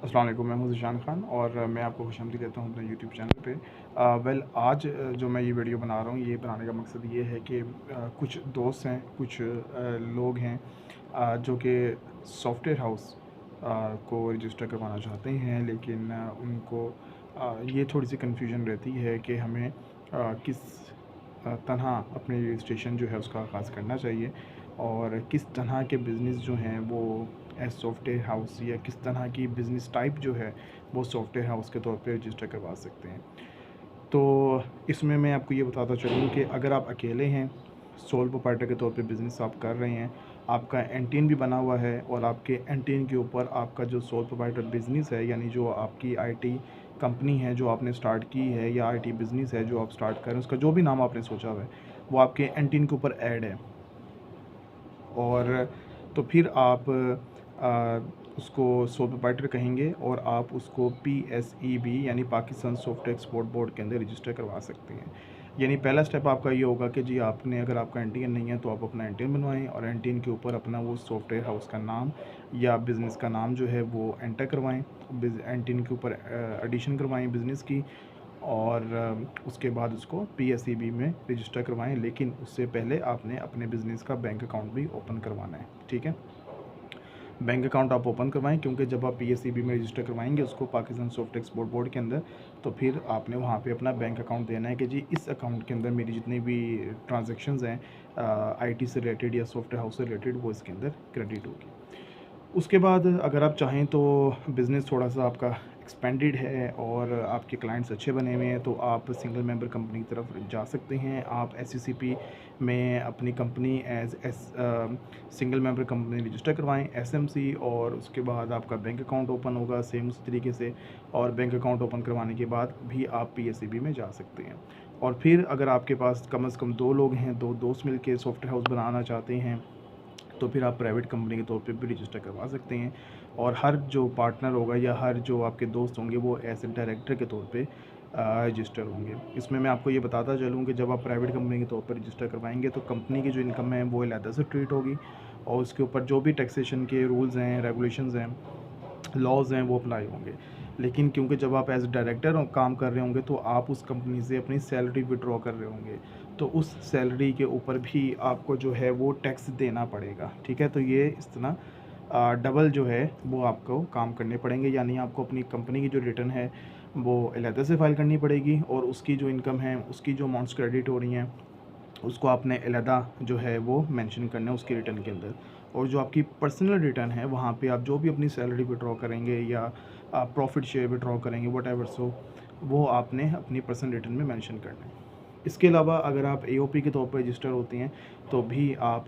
अस्सलाम वालेकुम, मैं हूं ज़ीशान खान और मैं आपको खुशामदीद देता हूं अपने यूट्यूब चैनल पे। आज जो मैं ये वीडियो बना रहा हूं, ये बनाने का मकसद ये है कि कुछ दोस्त हैं, कुछ लोग हैं जो कि सॉफ्टवेयर हाउस को रजिस्टर करवाना चाहते हैं, लेकिन उनको ये थोड़ी सी कन्फ्यूजन रहती है कि हमें किस तरह अपने रजिस्ट्रेशन जो है उसका आगाज़ करना चाहिए और किस तरह के बिज़नेस जो हैं वो एज सॉफ्टवेयर हाउस या किस तरह की बिज़नेस टाइप जो है वो सॉफ्टवेयर हाउस के तौर पे रजिस्टर करवा सकते हैं। तो इसमें मैं आपको ये बताता चलूँ कि अगर आप अकेले हैं, सोल प्रोप्राइटर के तौर पे बिज़नेस आप कर रहे हैं, आपका एनटीन भी बना हुआ है और आपके एनटीन के ऊपर आपका जो सोल प्रोप्राइटर बिज़नेस है, यानी जो आपकी आईटी कंपनी है जो आपने स्टार्ट की है या आईटी बिज़नेस है जो आप स्टार्ट कर रहे हैं, उसका जो भी नाम आपने सोचा हुआ है वो आपके एनटीन के ऊपर ऐड है। और तो फिर आप उसको सोल प्रोप्राइटर कहेंगे और आप उसको PSEB यानी पाकिस्तान सॉफ्टवेयर एक्सपोर्ट बोर्ड के अंदर रजिस्टर करवा सकते हैं। यानी पहला स्टेप आपका ये होगा कि जी आपने, अगर आपका एनटीएन नहीं है तो आप अपना एनटीएन बनवाएं और एनटीएन के ऊपर अपना वो सॉफ्टवेयर हाउस का नाम या बिज़नेस का नाम जो है वो एंटर करवाएं, एनटीएन के ऊपर एडिशन करवाएं बिज़नेस की और उसके बाद उसको PSEB में रजिस्टर करवाएं। लेकिन उससे पहले आपने अपने बिज़नेस का बैंक अकाउंट भी ओपन करवाना है, ठीक है। बैंक अकाउंट आप ओपन करवाएं, क्योंकि जब आप PSEB में रजिस्टर करवाएंगे उसको पाकिस्तान सॉफ्टवेयर एक्सपोर्ट बोर्ड के अंदर, तो फिर आपने वहाँ पे अपना बैंक अकाउंट देना है कि जी इस अकाउंट के अंदर मेरी जितनी भी ट्रांजैक्शंस हैं आईटी से रिलेटेड या सॉफ्टवेयर हाउस से रिलेटेड वो इसके अंदर क्रेडिट होगी। उसके बाद अगर आप चाहें तो बिज़नेस थोड़ा सा आपका एक्सपेंडेड है और आपके क्लाइंट्स अच्छे बने हुए हैं तो आप सिंगल मेंबर कंपनी की तरफ जा सकते हैं। आप SCCP में अपनी company as single member company register करवाएं SMC, और उसके बाद आपका बैंक अकाउंट ओपन होगा सेम उसी तरीके से, और बैंक अकाउंट ओपन करवाने के बाद भी आप PSEB में जा सकते हैं। और फिर अगर आपके पास कम से कम 2 लोग हैं, 2 दोस्त मिलकर सॉफ्टवेयर हाउस बनाना चाहते हैं, तो फिर आप प्राइवेट कंपनी के तौर पे भी रजिस्टर करवा सकते हैं। और हर जो पार्टनर होगा या हर जो आपके दोस्त होंगे वो एज ए डायरेक्टर के तौर पे रजिस्टर होंगे। इसमें मैं आपको ये बताता चलूँ कि जब आप प्राइवेट कंपनी के तौर पर रजिस्टर करवाएंगे तो कंपनी की जो इनकम है वो अलहदा से ट्रीट होगी और उसके ऊपर जो भी टैक्सेशन के रूल्स हैं, रेगुलेशंस हैं, लॉज हैं वो अप्लाई होंगे। लेकिन क्योंकि जब आप एज डायरेक्टर काम कर रहे होंगे तो आप उस कंपनी से अपनी सैलरी विड्रॉ कर रहे होंगे, तो उस सैलरी के ऊपर भी आपको जो है वो टैक्स देना पड़ेगा, ठीक है। तो ये इस तरह डबल जो है वो आपको काम करने पड़ेंगे, यानी आपको अपनी कंपनी की जो रिटर्न है वो अलहदा से फाइल करनी पड़ेगी और उसकी जो इनकम है, उसकी जो अमाउंट्स क्रेडिट हो रही हैं उसको आपने अलहदा जो है वो मेंशन करना है उसकी रिटर्न के अंदर। और जो आपकी पर्सनल रिटर्न है वहाँ पे आप जो भी अपनी सैलरी विड्रॉ करेंगे या प्रॉफिट शेयर विड्रॉ करेंगे वट एवर सो, वो आपने अपनी पर्सनल रिटर्न में मेंशन करना है। इसके अलावा अगर आप AOP के तौर पर रजिस्टर होती हैं तो भी आप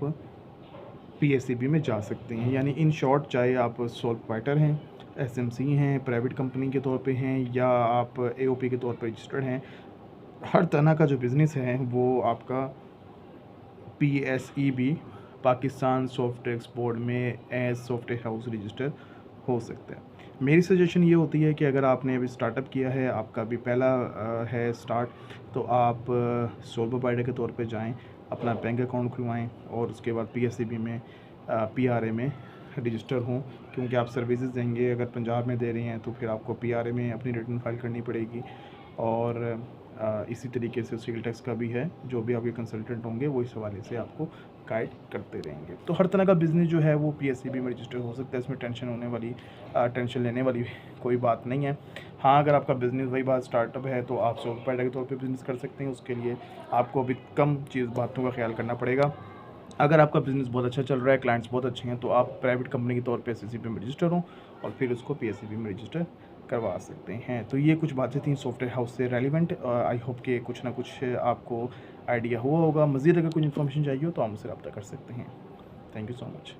PSEB में जा सकते हैं। यानी इन शॉर्ट, चाहे आप सोल प्रोप्राइटर हैं, SMC हैं, प्राइवेट कंपनी के तौर पे हैं या आप AOP के तौर पर रजिस्टर्ड हैं, हर तरह का जो बिज़नेस है वो आपका PSEB पाकिस्तान सॉफ्टवेयर एक्सपोर्ट में एज सॉफ्टवेयर हाउस रजिस्टर हो सकता है। मेरी सजेशन ये होती है कि अगर आपने अभी स्टार्टअप किया है, आपका भी पहला है स्टार्ट, तो आप सोल प्रोप्राइटर के तौर पे जाएं, अपना बैंक अकाउंट खुलवाएं और उसके बाद PSEB में PRA में रजिस्टर हों, क्योंकि आप सर्विसेज देंगे अगर पंजाब में दे रहे हैं तो फिर आपको PRA में अपनी रिटर्न फाइल करनी पड़ेगी। और इसी तरीके से सेल टैक्स का भी है, जो भी आपके कंसल्टेंट होंगे वो इस हवाले से आपको गाइड करते रहेंगे। तो हर तरह का बिज़नेस जो है वो PSEB में रजिस्टर हो सकता है, इसमें टेंशन लेने वाली कोई बात नहीं है। हाँ, अगर आपका बिज़नेस वही बात स्टार्टअप है तो आप सोल प्रोप्राइटर के तौर पे बिज़नेस कर सकते हैं। उसके लिए आपको अभी कम बातों का ख्याल करना पड़ेगा। अगर आपका बिज़नेस बहुत अच्छा चल रहा है, क्लाइंट्स बहुत अच्छे हैं, तो आप प्राइवेट कंपनी के तौर पे SCCP में रजिस्टर हों और फिर उसको PSEB में रजिस्टर करवा सकते हैं। तो ये कुछ बातें थी सॉफ्टवेयर हाउस से रेलिवेंट। आई होप कि कुछ ना कुछ आपको आइडिया हुआ होगा। मज़ीद अगर कुछ इन्फॉर्मेशन चाहिए हो तो आप मुझसे रब्ता कर सकते हैं। Thank you so much.